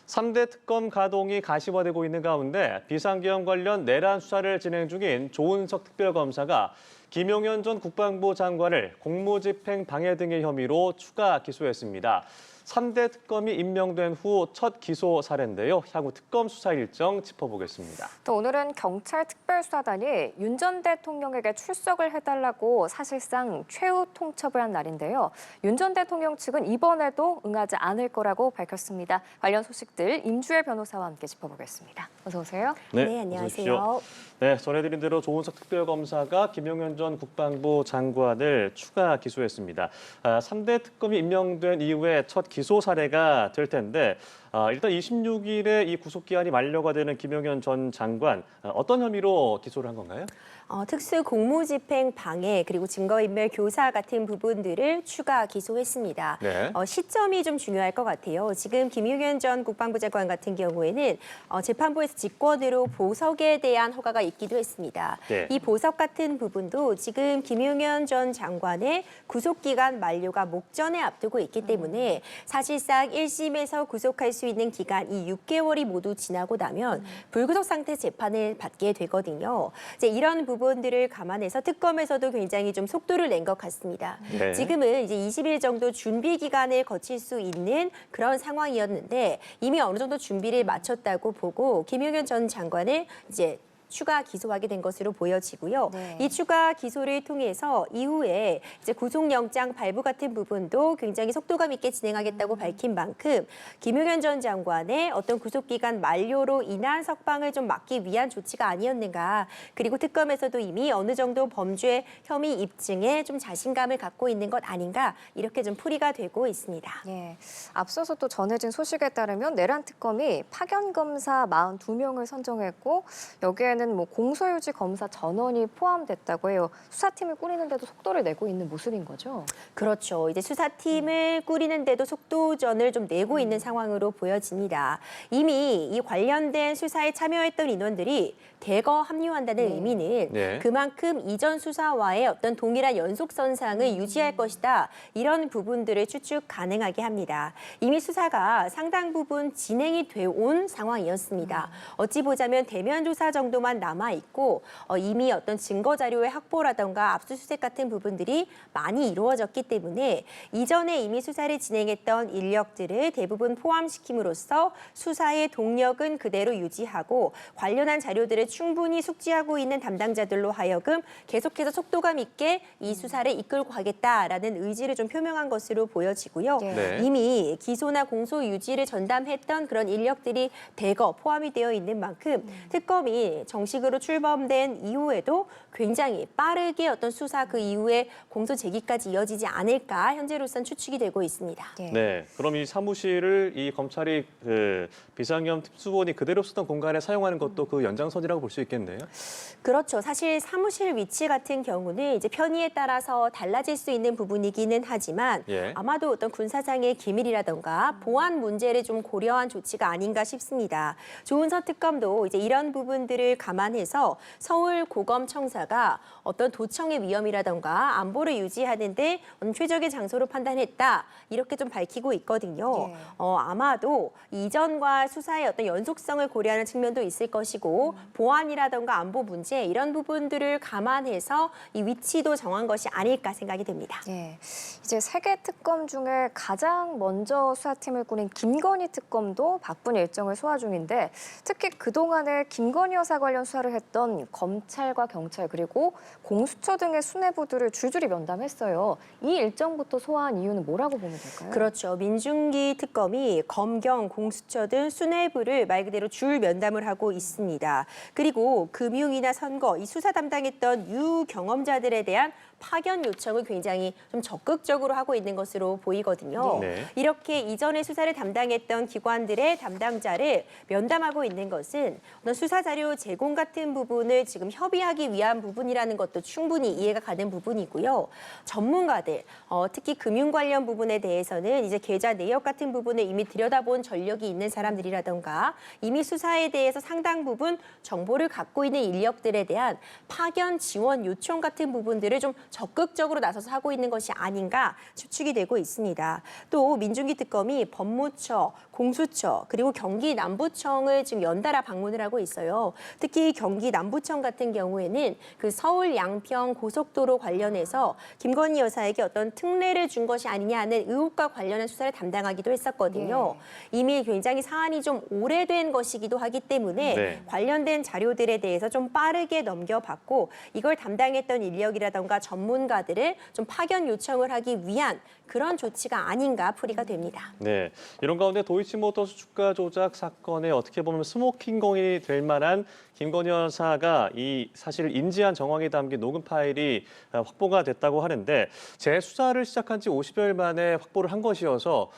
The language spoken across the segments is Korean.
3대 특검 가동이 가시화되고 있는 가운데 비상계엄 관련 내란 수사를 진행 중인 조은석 특별검사가 김용현 전 국방부 장관을 공무집행 방해 등의 혐의로 추가 기소했습니다. 3대 특검이 임명된 후 첫 기소 사례인데요. 향후 특검 수사 일정 짚어보겠습니다. 또 오늘은 경찰 특별수사단이 윤 전 대통령에게 출석을 해달라고 사실상 최후 통첩을 한 날인데요. 윤 전 대통령 측은 이번에도 응하지 않을 거라고 밝혔습니다. 관련 소식들 임주혜 변호사와 함께 짚어보겠습니다. 어서 오세요. 네, 안녕하세요. 네, 전해드린 대로 조은석 특별검사가 김용현 전 국방부 장관을 추가 기소했습니다. 3대 특검이 임명된 이후에 첫 기소 사례가 될 텐데 일단 26일에 이 구속기한이 만료가 되는 김용현 전 장관 어떤 혐의로 기소를 한 건가요? 특수 공무집행 방해 그리고 증거인멸 교사 같은 부분들을 추가 기소했습니다. 네. 시점이 좀 중요할 것 같아요. 지금 김용현 전 국방부 장관 같은 경우에는 재판부에서 직권으로 보석에 대한 허가가 있기도 했습니다. 네. 이 보석 같은 부분도 지금 김용현 전 장관의 구속기간 만료가 목전에 앞두고 있기 때문에 사실상 1심에서 구속할 수 있는 기간 이 6개월이 모두 지나고 나면 불구속 상태 재판을 받게 되거든요. 이제 이런 부분들을 감안해서 특검에서도 굉장히 좀 속도를 낸 것 같습니다. 네. 지금은 이제 20일 정도 준비 기간을 거칠 수 있는 그런 상황이었는데 이미 어느 정도 준비를 마쳤다고 보고 김용현 전 장관을 이제 추가 기소하게 된 것으로 보여지고요. 네. 이 추가 기소를 통해서 이후에 이제 구속영장 발부 같은 부분도 굉장히 속도감 있게 진행하겠다고 밝힌 만큼 김용현 전 장관의 어떤 구속기간 만료로 인한 석방을 좀 막기 위한 조치가 아니었는가. 그리고 특검에서도 이미 어느 정도 범죄 혐의 입증에 좀 자신감을 갖고 있는 것 아닌가 이렇게 좀 풀이가 되고 있습니다. 예, 앞서서 또 전해진 소식에 따르면 내란 특검이 파견 검사 42명을 선정했고 여기에는 공소유지 검사 전원이 포함됐다고 해요. 수사팀을 꾸리는데도 속도를 내고 있는 모습인 거죠? 그렇죠. 이제 수사팀을 꾸리는데도 속도전을 좀 내고 있는 상황으로 보여집니다. 이미 이 관련된 수사에 참여했던 인원들이 대거 합류한다는 의미는 네. 그만큼 이전 수사와의 어떤 동일한 연속선상을 유지할 것이다. 이런 부분들을 추측 가능하게 합니다. 이미 수사가 상당 부분 진행이 돼 온 상황이었습니다. 어찌 보자면 대면 조사 정도만 남아있고 이미 어떤 증거 자료의 확보라던가 압수수색 같은 부분들이 많이 이루어졌기 때문에 이전에 이미 수사를 진행했던 인력들을 대부분 포함시킴으로써 수사의 동력은 그대로 유지하고 관련한 자료들을 충분히 숙지하고 있는 담당자들로 하여금 계속해서 속도감 있게 이 수사를 이끌고 가겠다라는 의지를 좀 표명한 것으로 보여지고요. 네. 이미 기소나 공소 유지를 전담했던 그런 인력들이 대거 포함이 되어 있는 만큼 특검이 정식으로 출범된 이후에도 굉장히 빠르게 어떤 수사 그 이후에 공소 제기까지 이어지지 않을까 현재로선 추측이 되고 있습니다. 네, 그럼 이 사무실을 이 검찰이 비상계엄 특수본이 그대로 쓰던 공간에 사용하는 것도 그 연장선이라고 볼 수 있겠네요. 그렇죠. 사실 사무실 위치 같은 경우는 이제 편의에 따라서 달라질 수 있는 부분이기는 하지만 예. 아마도 어떤 군사상의 기밀이라던가 보안 문제를 좀 고려한 조치가 아닌가 싶습니다. 조은석 특검도 이제 이런 부분들을 감안해서 서울고검청사가 어떤 도청의 위험이라던가 안보를 유지하는데 최적의 장소로 판단했다. 이렇게 좀 밝히고 있거든요. 아마도 이전과 수사의 어떤 연속성을 고려하는 측면도 있을 것이고 보안이라던가 안보 문제 이런 부분들을 감안해서 이 위치도 정한 것이 아닐까 생각이 됩니다. 예, 이제 세 개 특검 중에 가장 먼저 수사팀을 꾸린 김건희 특검도 바쁜 일정을 소화 중인데 특히 그동안에 김건희 여사 관련 수사를 했던 검찰과 경찰 그리고 공수처 등의 수뇌부들을 줄줄이 면담했어요. 이 일정부터 소화한 이유는 뭐라고 보면 될까요? 그렇죠. 민중기 특검이 검경, 공수처 등 수뇌부를 말 그대로 줄 면담을 하고 있습니다. 그리고 금융이나 선거, 이 수사 담당했던 유경험자들에 대한 파견 요청을 굉장히 좀 적극적으로 하고 있는 것으로 보이거든요. 네. 이렇게 이전에 수사를 담당했던 기관들의 담당자를 면담하고 있는 것은 어떤 수사 자료 제공 같은 부분을 지금 협의하기 위한 부분이라는 것도 충분히 이해가 가는 부분이고요. 전문가들, 특히 금융 관련 부분에 대해서는 이제 계좌 내역 같은 부분을 이미 들여다본 전력이 있는 사람들이라던가 이미 수사에 대해서 상당 부분 정보를 갖고 있는 인력들에 대한 파견 지원 요청 같은 부분들을 좀 적극적으로 나서서 하고 있는 것이 아닌가 추측이 되고 있습니다. 또 민중기 특검이 법무처, 공수처, 그리고 경기 남부청을 지금 연달아 방문을 하고 있어요. 특히 경기 남부청 같은 경우에는 그 서울 양평 고속도로 관련해서 김건희 여사에게 어떤 특례를 준 것이 아니냐 하는 의혹과 관련한 수사를 담당하기도 했었거든요. 이미 굉장히 사안이 좀 오래된 것이기도 하기 때문에 네. 관련된 자료들에 대해서 좀 빠르게 넘겨받고 이걸 담당했던 인력이라던가 전문가들을 좀 파견 요청을 하기 위한 그런 조치가 아닌가 풀이가 됩니다. 네, 이런 가운데 도이치모터스 주가 조작 사건에 어떻게 보면 스모킹건이 될 만한 김건희 여사가 이 사실을 인지한 정황이 담긴 녹음 파일이 확보가 됐다고 하는데 재수사를 시작한 지 50여일 만에 확보를 한 것이어서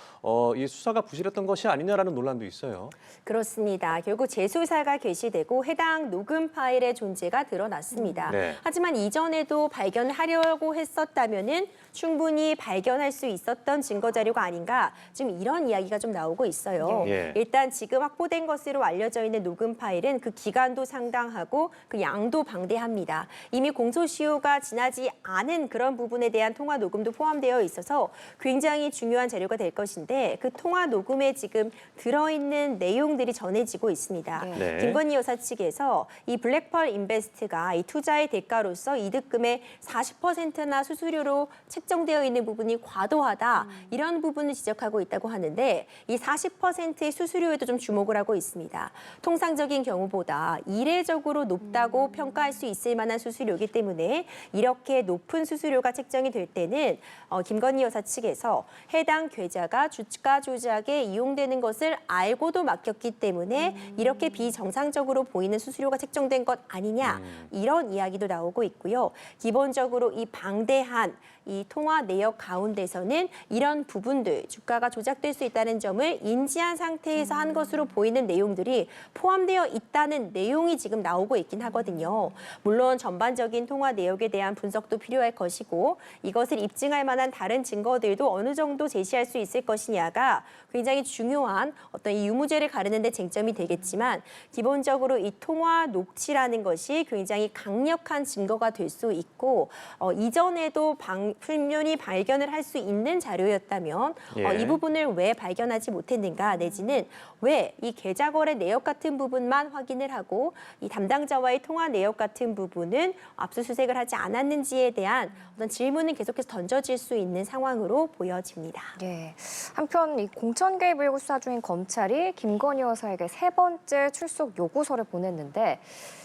이 수사가 부실했던 것이 아니냐라는 논란도 있어요. 그렇습니다. 결국 재수사가 개시되고 해당 녹음 파일의 존재가 드러났습니다. 네. 하지만 이전에도 발견하려고 했었다면은 충분히 발견할 수 있었던 증거 자료가 아닌가 지금 이런 이야기가 좀 나오고 있어요. 예. 일단 지금 확보된 것으로 알려져 있는 녹음 파일은 그 기간도 상당하고 그 양도 방대합니다. 이미 공소시효가 지나지 않은 그런 부분에 대한 통화 녹음도 포함되어 있어서 굉장히 중요한 자료가 될 것인데 그 통화 녹음에 지금 들어있는 내용들이 전해지고 있습니다. 네. 김건희 여사 측에서 이 블랙펄 인베스트가 이 투자의 대가로서 이득금의 40%나 수수료로 책정되어 있는 부분이 과도하다 이런 부분을 지적하고 있다고 하는데 이 40%의 수수료에도 좀 주목을 하고 있습니다. 통상적인 경우보다 이례적으로 높다고 평가할 수 있을 만한 수수료이기 때문에 이렇게 높은 수수료가 책정이 될 때는 김건희 여사 측에서 해당 계좌가 주가 조작에 이용되는 것을 알고도 맡겼기 때문에 이렇게 비정상적으로 보이는 수수료가 책정된 것 아니냐 이런 이야기도 나오고 있고요. 기본적으로 이 방대한 이 통화 내역 가운데서는 이런 부분들, 주가가 조작될 수 있다는 점을 인지한 상태에서 한 것으로 보이는 내용들이 포함되어 있다는 내용이 지금 나오고 있긴 하거든요. 물론 전반적인 통화 내역에 대한 분석도 필요할 것이고 이것을 입증할 만한 다른 증거들도 어느 정도 제시할 수 있을 것이냐가 굉장히 중요한 어떤 이 유무죄를 가르는 데 쟁점이 되겠지만 기본적으로 이 통화 녹취라는 것이 굉장히 강력한 증거가 될 수 있고 이전에도 분명히 발견을 할 수 있는 자료였다면 예. 이 부분을 왜 발견하지 못했는가 내지는 왜 이 계좌 거래 내역 같은 부분만 확인을 하고 이 담당자와의 통화 내역 같은 부분은 압수수색을 하지 않았는지에 대한 어떤 질문은 계속해서 던져질 수 있는 상황으로 보여집니다. 예. 한편 이 공천 개입 의혹 수사 중인 검찰이 김건희 여사에게 세 번째 출석 요구서를 보냈는데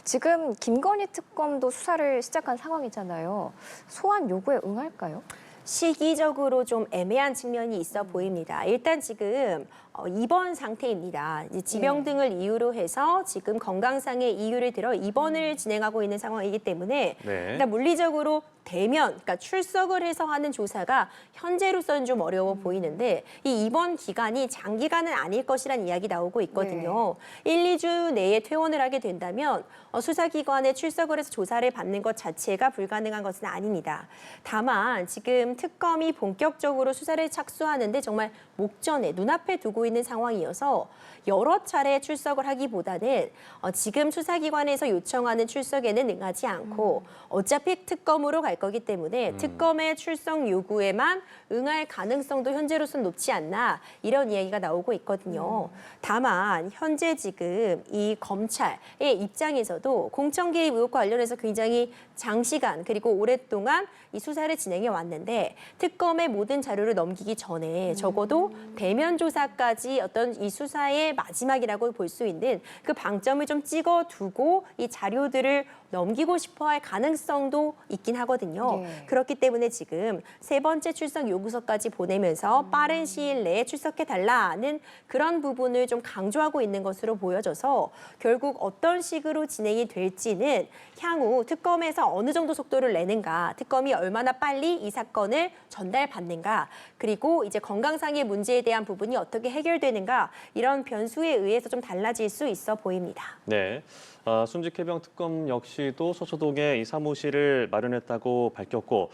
지금 김건희 특검도 수사를 시작한 상황이잖아요. 소환 요구에 응할까요? 시기적으로 좀 애매한 측면이 있어 보입니다. 일단 지금 입원 상태입니다. 이제 지병 등을 이유로 해서 지금 건강상의 이유를 들어 입원을 진행하고 있는 상황이기 때문에 네. 일단 물리적으로 대면, 그러니까 출석을 해서 하는 조사가 현재로서는 좀 어려워 보이는데 이 입원 기간이 장기간은 아닐 것이라는 이야기 나오고 있거든요. 1, 2주 내에 퇴원을 하게 된다면 수사기관에 출석을 해서 조사를 받는 것 자체가 불가능한 것은 아닙니다. 다만 지금 특검이 본격적으로 수사를 착수하는데 정말 목전에 눈앞에 두고 있는 상황이어서 여러 차례 출석을 하기보다는 지금 수사기관에서 요청하는 출석에는 응하지 않고 어차피 특검으로 갈 거기 때문에 특검의 출석 요구에만 응할 가능성도 현재로서는 높지 않나 이런 이야기가 나오고 있거든요. 다만 현재 지금 이 검찰의 입장에서도 공천 개입 의혹과 관련해서 굉장히 장시간 그리고 오랫동안 이 수사를 진행해 왔는데 특검의 모든 자료를 넘기기 전에 적어도 대면 조사까지 어떤 이 수사의 마지막이라고 볼 수 있는 그 방점을 좀 찍어두고 이 자료들을 넘기고 싶어할 가능성도 있긴 하거든요. 네. 그렇기 때문에 지금 세 번째 출석 요구서까지 보내면서 빠른 시일 내에 출석해달라는 그런 부분을 좀 강조하고 있는 것으로 보여져서 결국 어떤 식으로 진행이 될지는 향후 특검에서 어느 정도 속도를 내는가, 특검이 얼마나 빨리 이 사건을 전달받는가, 그리고 이제 건강상의 문제에 대한 부분이 어떻게 해결되는가 이런 변수에 의해서 좀 달라질 수 있어 보입니다. 네. 순직해병 특검 역시도 서초동에 이 사무실을 마련했다고 밝혔고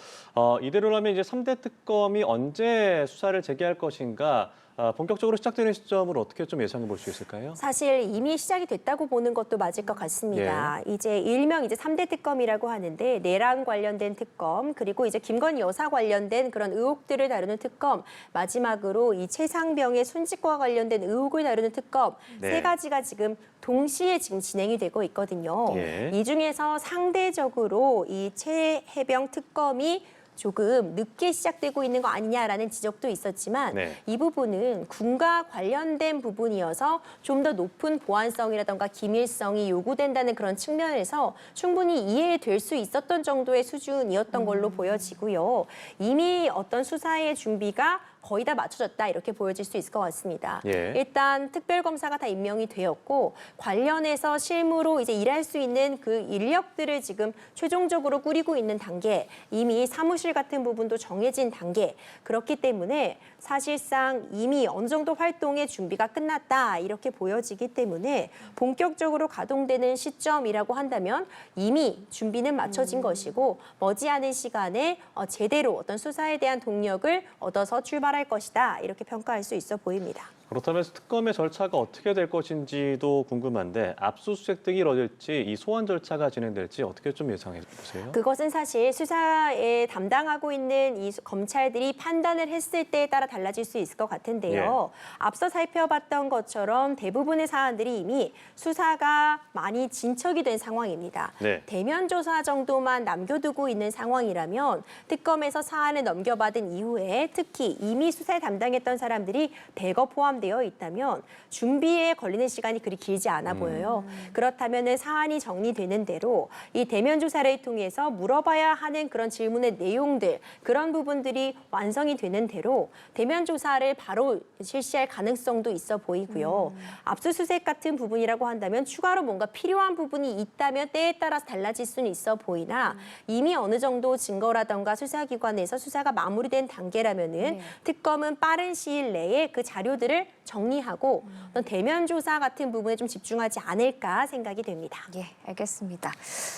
이대로라면 이제 3대 특검이 언제 수사를 재개할 것인가 본격적으로 시작되는 시점을 어떻게 좀 예상해 볼 수 있을까요? 사실 이미 시작이 됐다고 보는 것도 맞을 것 같습니다. 이제 일명 이제 3대 특검이라고 하는데 내란 관련된 특검, 그리고 이제 김건희 여사 관련된 그런 의혹들을 다루는 특검, 마지막으로 이 최상병의 순직과 관련된 의혹을 다루는 특검, 네. 세 가지가 지금 동시에 지금 진행이 되고 있거든요. 예. 이 중에서 상대적으로 이 최해병 특검이 조금 늦게 시작되고 있는 거 아니냐라는 지적도 있었지만 네. 이 부분은 군과 관련된 부분이어서 좀 더 높은 보안성이라던가 기밀성이 요구된다는 그런 측면에서 충분히 이해될 수 있었던 정도의 수준이었던 걸로 보여지고요. 이미 어떤 수사의 준비가 거의 다 맞춰졌다 이렇게 보여질 수 있을 것 같습니다. 예. 일단 특별검사가 다 임명이 되었고 관련해서 실무로 이제 일할 수 있는 그 인력들을 지금 최종적으로 꾸리고 있는 단계, 이미 사무실 같은 부분도 정해진 단계, 그렇기 때문에 사실상 이미 어느 정도 활동의 준비가 끝났다 이렇게 보여지기 때문에 본격적으로 가동되는 시점이라고 한다면 이미 준비는 마쳐진 것이고 머지않은 시간에 제대로 어떤 수사에 대한 동력을 얻어서 출발할 것이다 이렇게 평가할 수 있어 보입니다. 그렇다면 특검의 절차가 어떻게 될 것인지도 궁금한데 압수수색 등이 이뤄질지 이 소환 절차가 진행될지 어떻게 좀 예상해 보세요? 그것은 사실 수사에 담당하고 있는 이 검찰들이 판단을 했을 때에 따라 달라질 수 있을 것 같은데요. 앞서 살펴봤던 것처럼 대부분의 사안들이 이미 수사가 많이 진척이 된 상황입니다. 네. 대면 조사 정도만 남겨두고 있는 상황이라면 특검에서 사안을 넘겨받은 이후에 특히 이미 수사에 담당했던 사람들이 대거 포함되어 있다면 준비에 걸리는 시간이 그리 길지 않아 보여요. 그렇다면 사안이 정리되는 대로 이 대면 조사를 통해서 물어봐야 하는 그런 질문의 내용들, 그런 부분들이 완성이 되는 대로 대면 조사를 바로 실시할 가능성도 있어 보이고요. 압수수색 같은 부분이라고 한다면 추가로 뭔가 필요한 부분이 있다면 때에 따라서 달라질 수는 있어 보이나 이미 어느 정도 증거라던가 수사기관에서 수사가 마무리된 단계라면은 특검은 빠른 시일 내에 그 자료들을 정리하고 어떤 대면 조사 같은 부분에 좀 집중하지 않을까 생각이 됩니다. 예, 알겠습니다.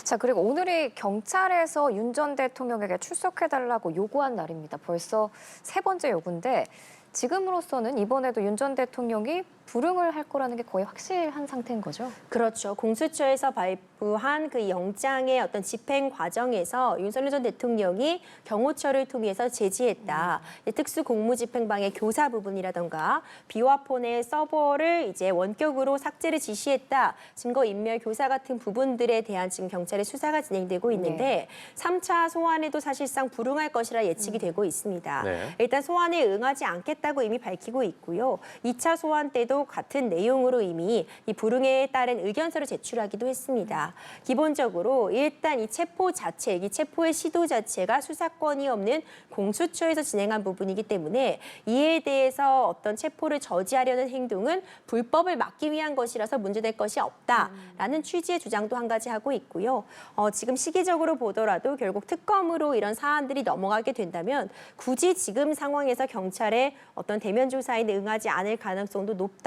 자, 그리고 오늘이 경찰에서 윤 전 대통령에게 출석해달라고 요구한 날입니다. 벌써 세 번째 요구인데 지금으로서는 이번에도 윤 전 대통령이 불응을 할 거라는 게 거의 확실한 상태인 거죠? 그렇죠. 공수처에서 발부한 그 영장의 어떤 집행 과정에서 윤석열 전 대통령이 경호처를 통해서 제지했다. 특수공무집행방해 교사 부분이라던가 비화폰의 서버를 이제 원격으로 삭제를 지시했다. 증거인멸 교사 같은 부분들에 대한 지금 경찰의 수사가 진행되고 있는데 3차 소환에도 사실상 불응할 것이라 예측이 되고 있습니다. 네. 일단 소환에 응하지 않겠다고 이미 밝히고 있고요. 2차 소환 때도 같은 내용으로 이미 이 불응에 따른 의견서를 제출하기도 했습니다. 기본적으로 일단 이 체포 자체, 이 체포의 시도 자체가 수사권이 없는 공수처에서 진행한 부분이기 때문에 이에 대해서 어떤 체포를 저지하려는 행동은 불법을 막기 위한 것이라서 문제될 것이 없다라는 취지의 주장도 한 가지 하고 있고요. 지금 시기적으로 보더라도 결국 특검으로 이런 사안들이 넘어가게 된다면 굳이 지금 상황에서 경찰의 어떤 대면 조사에 응하지 않을 가능성도 높다.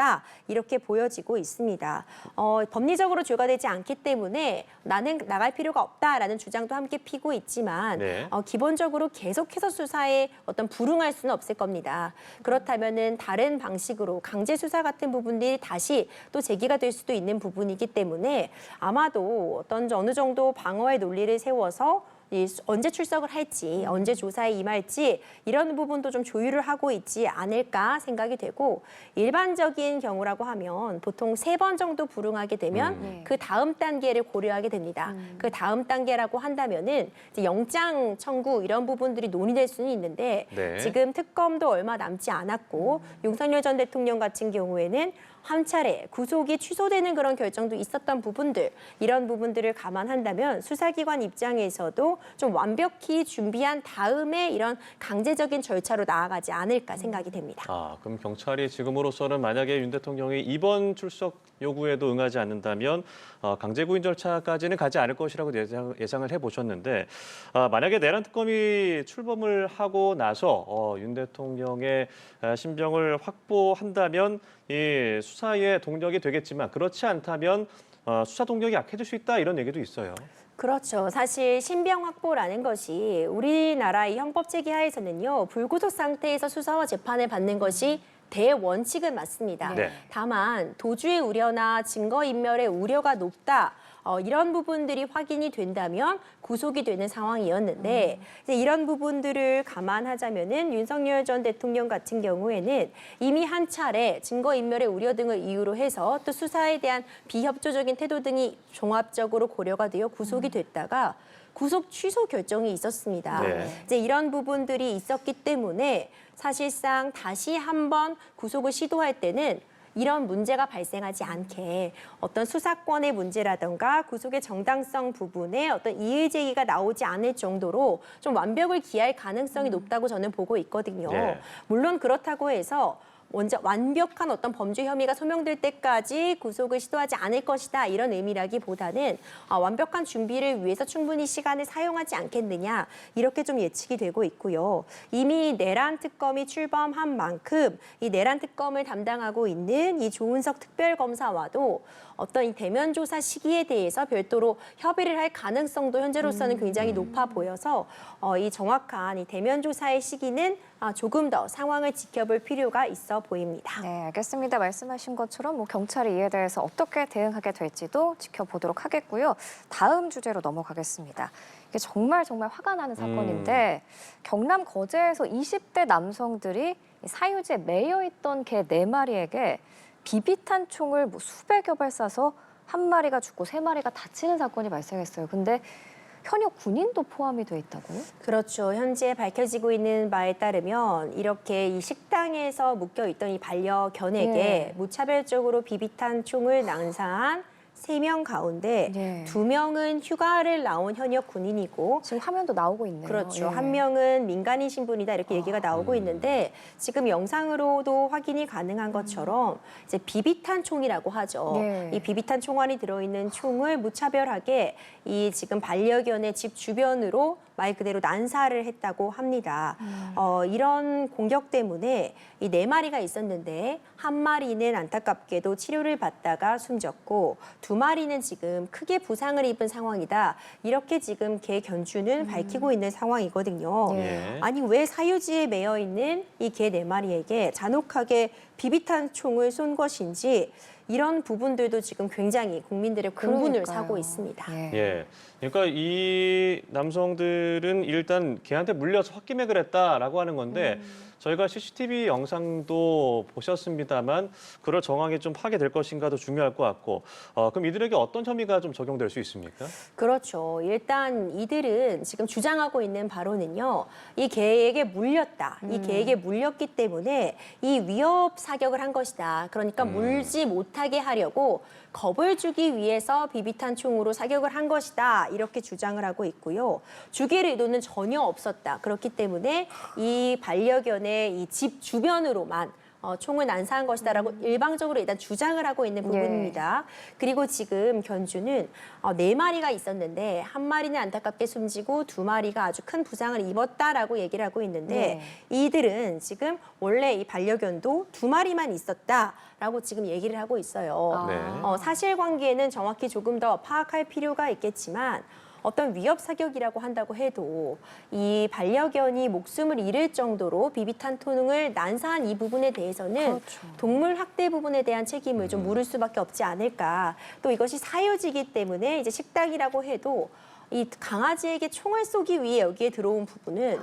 이렇게 보여지고 있습니다. 법리적으로 죄가 되지 않기 때문에 나는 나갈 필요가 없다라는 주장도 함께 피고 있지만 기본적으로 계속해서 수사에 어떤 불응할 수는 없을 겁니다. 그렇다면은 다른 방식으로 강제 수사 같은 부분들이 다시 또 제기가 될 수도 있는 부분이기 때문에 아마도 어떤 어느 정도 방어의 논리를 세워서 언제 출석을 할지, 언제 조사에 임할지 이런 부분도 좀 조율을 하고 있지 않을까 생각이 되고 일반적인 경우라고 하면 보통 3번 정도 불응하게 되면 그 다음 단계를 고려하게 됩니다. 그 다음 단계라고 한다면은 이제 영장 청구 이런 부분들이 논의될 수는 있는데 지금 특검도 얼마 남지 않았고 윤석열 전 대통령 같은 경우에는 한 차례 구속이 취소되는 그런 결정도 있었던 부분들, 이런 부분들을 감안한다면 수사기관 입장에서도 좀 완벽히 준비한 다음에 이런 강제적인 절차로 나아가지 않을까 생각이 됩니다. 그럼 경찰이 지금으로서는 만약에 윤 대통령이 이번 출석 요구에도 응하지 않는다면 강제 구인 절차까지는 가지 않을 것이라고 예상을 해보셨는데 만약에 내란 특검이 출범을 하고 나서 윤 대통령의 신병을 확보한다면 이 수사의 동력이 되겠지만 그렇지 않다면 수사 동력이 약해질 수 있다 이런 얘기도 있어요. 그렇죠. 사실 신병 확보라는 것이 우리나라의 형법 체계 하에서는요. 불구속 상태에서 수사와 재판을 받는 것이 대원칙은 맞습니다. 네. 다만 도주의 우려나 증거인멸의 우려가 높다. 이런 부분들이 확인이 된다면 구속이 되는 상황이었는데 이제 이런 부분들을 감안하자면은 윤석열 전 대통령 같은 경우에는 이미 한 차례 증거인멸의 우려 등을 이유로 해서 또 수사에 대한 비협조적인 태도 등이 종합적으로 고려가 되어 구속이 됐다가 구속 취소 결정이 있었습니다. 네. 이제 이런 부분들이 있었기 때문에 사실상 다시 한번 구속을 시도할 때는 이런 문제가 발생하지 않게 어떤 수사권의 문제라든가 구속의 정당성 부분에 어떤 이의 제기가 나오지 않을 정도로 좀 완벽을 기할 가능성이 높다고 저는 보고 있거든요. 예. 물론 그렇다고 해서 먼저 완벽한 어떤 범죄 혐의가 소명될 때까지 구속을 시도하지 않을 것이다 이런 의미라기보다는 완벽한 준비를 위해서 충분히 시간을 사용하지 않겠느냐 이렇게 좀 예측이 되고 있고요. 이미 내란 특검이 출범한 만큼 이 내란 특검을 담당하고 있는 이 조은석 특별검사와도 어떤 이 대면 조사 시기에 대해서 별도로 협의를 할 가능성도 현재로서는 굉장히 높아 보여서 이 정확한 이 대면 조사의 시기는 조금 더 상황을 지켜볼 필요가 있어 보입니다. 네, 알겠습니다. 말씀하신 것처럼 경찰이 이에 대해서 어떻게 대응하게 될지도 지켜보도록 하겠고요. 다음 주제로 넘어가겠습니다. 이게 정말 화가 나는 사건인데 경남 거제에서 20대 남성들이 사유지에 매여 있던 개 4마리에게 비비탄 총을 수백여 발 쏴서 1마리가 죽고 3마리가 다치는 사건이 발생했어요. 근데 현역 군인도 포함이 돼 있다고요? 그렇죠. 현재 밝혀지고 있는 바에 따르면 이렇게 이 식당에서 묶여있던 이 반려견에게 네. 무차별적으로 비비탄 총을 난사한 3명 가운데 네. 2명은 휴가를 나온 현역 군인이고 지금 화면도 나오고 있네요. 그렇죠. 예. 한 명은 민간인 신분이다 이렇게 얘기가 나오고 있는데 지금 영상으로도 확인이 가능한 것처럼 이제 비비탄 총이라고 하죠. 네. 이 비비탄 총알이 들어있는 총을 무차별하게 이 지금 반려견의 집 주변으로 말 그대로 난사를 했다고 합니다. 이런 공격 때문에 이 4마리가 있었는데 1마리는 안타깝게도 치료를 받다가 숨졌고 2마리는 지금 크게 부상을 입은 상황이다. 이렇게 지금 개 견주는 밝히고 있는 상황이거든요. 예. 아니 왜 사유지에 매여 있는 이 개 4마리에게 잔혹하게 비비탄 총을 쏜 것인지 이런 부분들도 지금 굉장히 국민들의 공분을 그러니까요. 사고 있습니다. 예. 예. 그러니까 이 남성들은 일단 걔한테 물려서 홧김에 그랬다라고 하는 건데 저희가 CCTV 영상도 보셨습니다만 그럴 정황이 좀 파악될 것인가도 중요할 것 같고 그럼 이들에게 어떤 혐의가 좀 적용될 수 있습니까? 그렇죠. 일단 이들은 지금 주장하고 있는 바로는요. 이 개에게 물렸다. 이 개에게 물렸기 때문에 이 위협 사격을 한 것이다. 그러니까 물지 못하게 하려고 겁을 주기 위해서 비비탄 총으로 사격을 한 것이다. 이렇게 주장을 하고 있고요. 죽일 의도는 전혀 없었다. 그렇기 때문에 이 반려견의 이 집 주변으로만 총을 난사한 것이다라고 일방적으로 일단 주장을 하고 있는 부분입니다. 그리고 지금 견주는 4마리가 있었는데 1마리는 안타깝게 숨지고 2마리가 아주 큰 부상을 입었다라고 얘기를 하고 있는데 이들은 지금 원래 이 반려견도 2마리만 있었다라고 지금 얘기를 하고 있어요. 네. 사실관계는 정확히 조금 더 파악할 필요가 있겠지만 어떤 위협 사격이라고 한다고 해도 이 반려견이 목숨을 잃을 정도로 비비탄 총을 난사한 이 부분에 대해서는 그렇죠. 동물 학대 부분에 대한 책임을 좀 물을 수밖에 없지 않을까. 또 이것이 사유지기 때문에 이제 식당이라고 해도 이 강아지에게 총을 쏘기 위해 여기에 들어온 부분은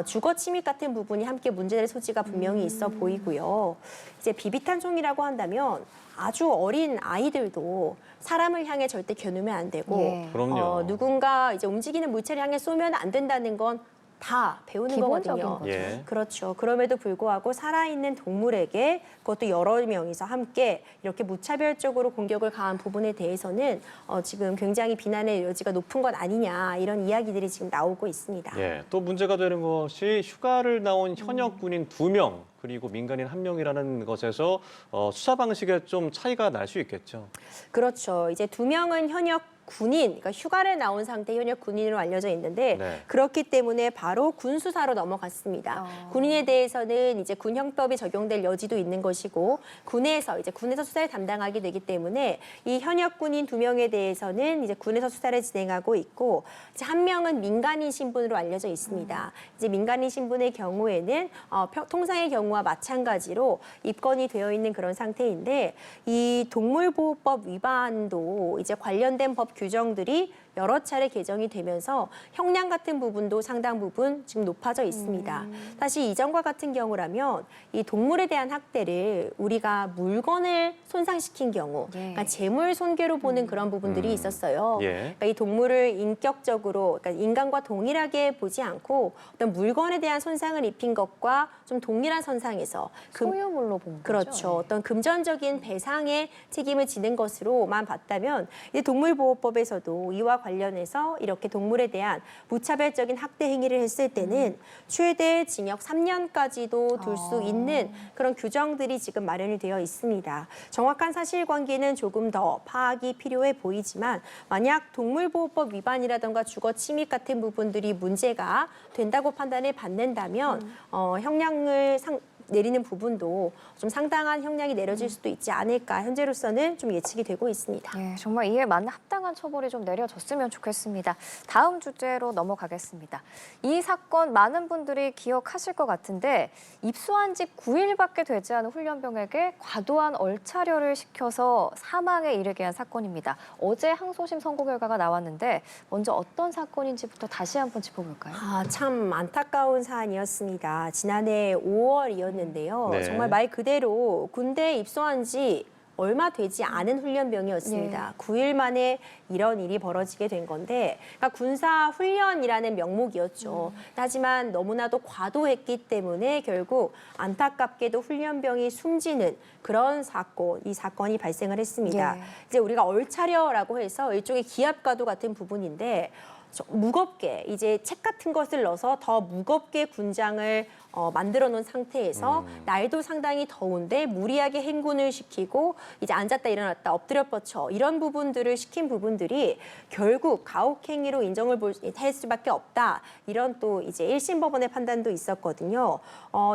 주거 침입 같은 부분이 함께 문제될 소지가 분명히 있어 보이고요. 이제 비비탄 총이라고 한다면 아주 어린 아이들도 사람을 향해 절대 겨누면 안 되고 예. 그럼요. 누군가 이제 움직이는 물체를 향해 쏘면 안 된다는 건 다 배우는 기본적인 거거든요. 거죠. 예. 그렇죠. 그럼에도 불구하고 살아있는 동물에게 그것도 여러 명이서 함께 이렇게 무차별적으로 공격을 가한 부분에 대해서는 지금 굉장히 비난의 여지가 높은 것 아니냐 이런 이야기들이 지금 나오고 있습니다. 예. 또 문제가 되는 것이 휴가를 나온 현역 군인 2명 그리고 민간인 1명이라는 것에서 수사 방식에 좀 차이가 날 수 있겠죠. 그렇죠. 이제 2명은 현역 군인, 그러니까 휴가를 나온 상태 현역 군인으로 알려져 있는데 네. 그렇기 때문에 바로 군 수사로 넘어갔습니다. 군인에 대해서는 이제 군형법이 적용될 여지도 있는 것이고 군에서 수사를 담당하게 되기 때문에 이 현역 군인 2명에 대해서는 이제 군에서 수사를 진행하고 있고 이제 한 명은 민간인 신분으로 알려져 있습니다. 이제 민간인 신분의 경우에는 통상의 경우와 마찬가지로 입건이 되어 있는 그런 상태인데 이 동물보호법 위반도 이제 관련된 법 규정들이 여러 차례 개정이 되면서 형량 같은 부분도 상당 부분 지금 높아져 있습니다. 사실 이전과 같은 경우라면 이 동물에 대한 학대를 우리가 물건을 손상시킨 경우, 그러니까 재물 손괴로 보는 그런 부분들이 있었어요. 예. 그러니까 이 동물을 인격적으로, 그러니까 인간과 동일하게 보지 않고 어떤 물건에 대한 손상을 입힌 것과 좀 동일한 선상에서 소유물로 본 거죠. 그렇죠. 어떤 금전적인 배상의 책임을 지는 것으로만 봤다면 이제 동물보호법에서도 이와 관련해서 이렇게 동물에 대한 무차별적인 학대 행위를 했을 때는 최대 징역 3년까지도 둘 수 있는 그런 규정들이 지금 마련이 되어 있습니다. 정확한 사실관계는 조금 더 파악이 필요해 보이지만 만약 동물보호법 위반이라든가 주거 침입 같은 부분들이 문제가 된다고 판단을 받는다면 형량을 내리는 부분도 좀 상당한 형량이 내려질 수도 있지 않을까 현재로서는 좀 예측이 되고 있습니다. 예, 정말 이에 맞는 합당한 처벌이 좀 내려졌으면 좋겠습니다. 다음 주제로 넘어가겠습니다. 이 사건 많은 분들이 기억하실 것 같은데 입소한 지 9일밖에 되지 않은 훈련병에게 과도한 얼차려를 시켜서 사망에 이르게 한 사건입니다. 어제 항소심 선고 결과가 나왔는데 먼저 어떤 사건인지부터 다시 한번 짚어볼까요? 참 안타까운 사안이었습니다. 지난해 5월이었는데요. 네. 정말 말 그대로 군대에 입소한 지 얼마 되지 않은 훈련병이었습니다. 9일 만에 이런 일이 벌어지게 된 건데 그러니까 군사 훈련이라는 명목이었죠. 하지만 너무나도 과도했기 때문에 결국 안타깝게도 훈련병이 숨지는 그런 이 사건이 발생을 했습니다. 예. 이제 우리가 얼차려라고 해서 일종의 기압과도 같은 부분인데 무겁게 이제 책 같은 것을 넣어서 더 무겁게 군장을 만들어 놓은 상태에서 날도 상당히 더운데 무리하게 행군을 시키고 이제 앉았다 일어났다 엎드려 뻗쳐 이런 부분들을 시킨 부분들이 결국 가혹행위로 인정을 할 수밖에 없다. 이런 또 이제 1심 법원의 판단도 있었거든요.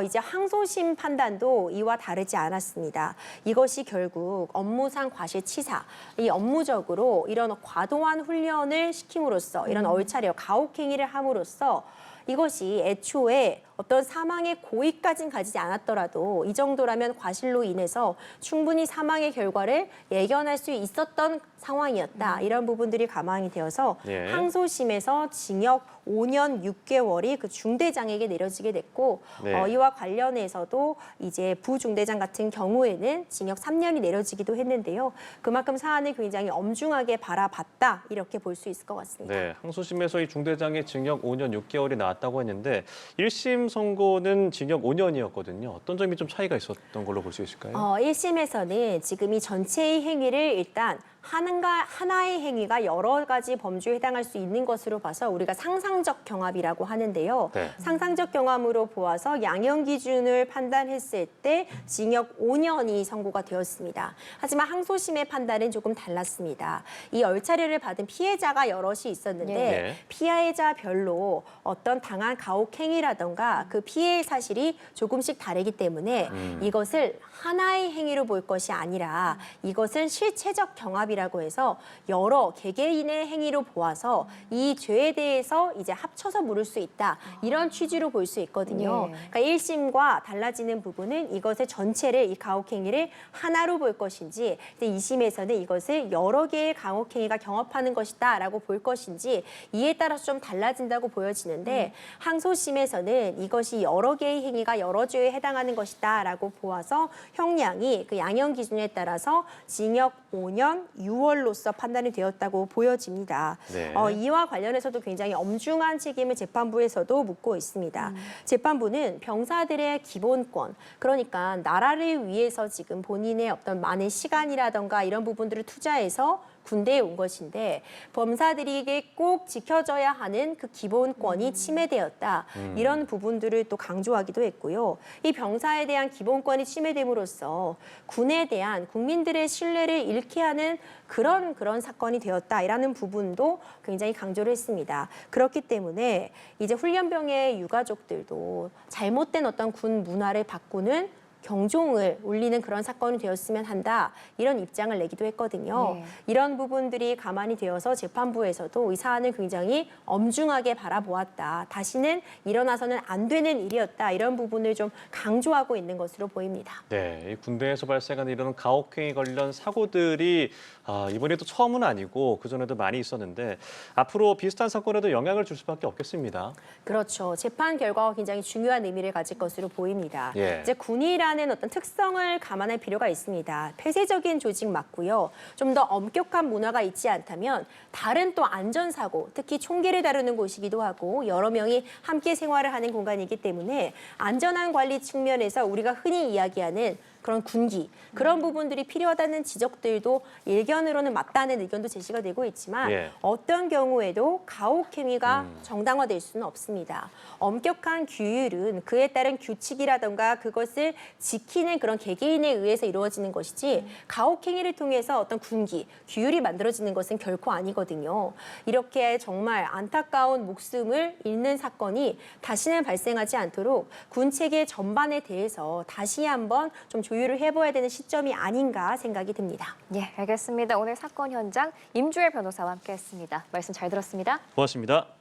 이제 항소심 판단도 이와 다르지 않았습니다. 이것이 결국 업무상 과실치사, 이 업무적으로 이런 과도한 훈련을 시킴으로써 이런 얼차려, 가혹행위를 함으로써 이것이 애초에 어떤 사망의 고의까지는 가지지 않았더라도 이 정도라면 과실로 인해서 충분히 사망의 결과를 예견할 수 있었던 상황이었다. 이런 부분들이 감안이 되어서 예. 항소심에서 징역 5년 6개월이 그 중대장에게 내려지게 됐고 네. 이와 관련해서도 이제 부중대장 같은 경우에는 징역 3년이 내려지기도 했는데요. 그만큼 사안을 굉장히 엄중하게 바라봤다. 이렇게 볼 수 있을 것 같습니다. 네, 항소심에서 이 중대장의 징역 5년 6개월이 나왔다고 했는데 1심 선고는 징역 5년이었거든요. 어떤 점이 좀 차이가 있었던 걸로 볼 수 있을까요? 1심에서는 지금 이 전체의 행위를 일단 하나의 행위가 여러 가지 범주에 해당할 수 있는 것으로 봐서 우리가 상상적 경합이라고 하는데요. 네. 상상적 경함으로 보아서 양형 기준을 판단했을 때 징역 5년이 선고가 되었습니다. 하지만 항소심의 판단은 조금 달랐습니다. 이 얼차려를 받은 피해자가 여럿이 있었는데 네. 피해자별로 어떤 당한 가혹행위라던가 그 피해 사실이 조금씩 다르기 때문에 이것을 하나의 행위로 볼 것이 아니라 이것은 실체적 경합이라고 해서 여러 개개인의 행위로 보아서 이 죄에 대해서 이제 합쳐서 물을 수 있다. 이런 취지로 볼 수 있거든요. 예. 그러니까 1심과 달라지는 부분은 이것의 전체를 이 가혹행위를 하나로 볼 것인지 2심에서는 이것을 여러 개의 가혹행위가 경합하는 것이다라고 볼 것인지 이에 따라서 좀 달라진다고 보여지는데 항소심에서는 이것이 여러 개의 행위가 여러 죄에 해당하는 것이다라고 보아서 형량이 그 양형 기준에 따라서 징역 5년 6월로서 판단이 되었다고 보여집니다. 네. 이와 관련해서도 굉장히 엄중한 책임을 재판부에서도 묻고 있습니다. 재판부는 병사들의 기본권, 그러니까 나라를 위해서 지금 본인의 어떤 많은 시간이라던가 이런 부분들을 투자해서 군대에 온 것인데 범사들에게 꼭 지켜져야 하는 그 기본권이 침해되었다. 이런 부분들을 또 강조하기도 했고요. 이 병사에 대한 기본권이 침해됨으로써 군에 대한 국민들의 신뢰를 잃게 하는 그런 사건이 되었다라는 부분도 굉장히 강조를 했습니다. 그렇기 때문에 이제 훈련병의 유가족들도 잘못된 어떤 군 문화를 바꾸는 경종을 울리는 그런 사건이 되었으면 한다. 이런 입장을 내기도 했거든요. 네. 이런 부분들이 가만히 되어서 재판부에서도 이 사안을 굉장히 엄중하게 바라보았다. 다시는 일어나서는 안 되는 일이었다. 이런 부분을 좀 강조하고 있는 것으로 보입니다. 네, 이 군대에서 발생한 이런 가혹행위 관련 사고들이 이번에도 처음은 아니고 그전에도 많이 있었는데 앞으로 비슷한 사건에도 영향을 줄 수밖에 없겠습니다. 그렇죠. 재판 결과가 굉장히 중요한 의미를 가질 것으로 보입니다. 예. 이제 군이라는 어떤 특성을 감안할 필요가 있습니다. 폐쇄적인 조직 맞고요. 좀 더 엄격한 문화가 있지 않다면 다른 또 안전사고, 특히 총기를 다루는 곳이기도 하고 여러 명이 함께 생활을 하는 공간이기 때문에 안전한 관리 측면에서 우리가 흔히 이야기하는 그런 군기, 그런 부분들이 필요하다는 지적들도 일견으로는 맞다는 의견도 제시가 되고 있지만 예. 어떤 경우에도 가혹행위가 정당화될 수는 없습니다. 엄격한 규율은 그에 따른 규칙이라던가 그것을 지키는 그런 개개인에 의해서 이루어지는 것이지 가혹행위를 통해서 어떤 군기, 규율이 만들어지는 것은 결코 아니거든요. 이렇게 정말 안타까운 목숨을 잃는 사건이 다시는 발생하지 않도록 군 체계 전반에 대해서 다시 한번 좀 조율을 해봐야 되는 시점이 아닌가 생각이 듭니다. 예, 알겠습니다. 오늘 사건 현장 임주일 변호사와 함께했습니다. 말씀 잘 들었습니다. 고맙습니다.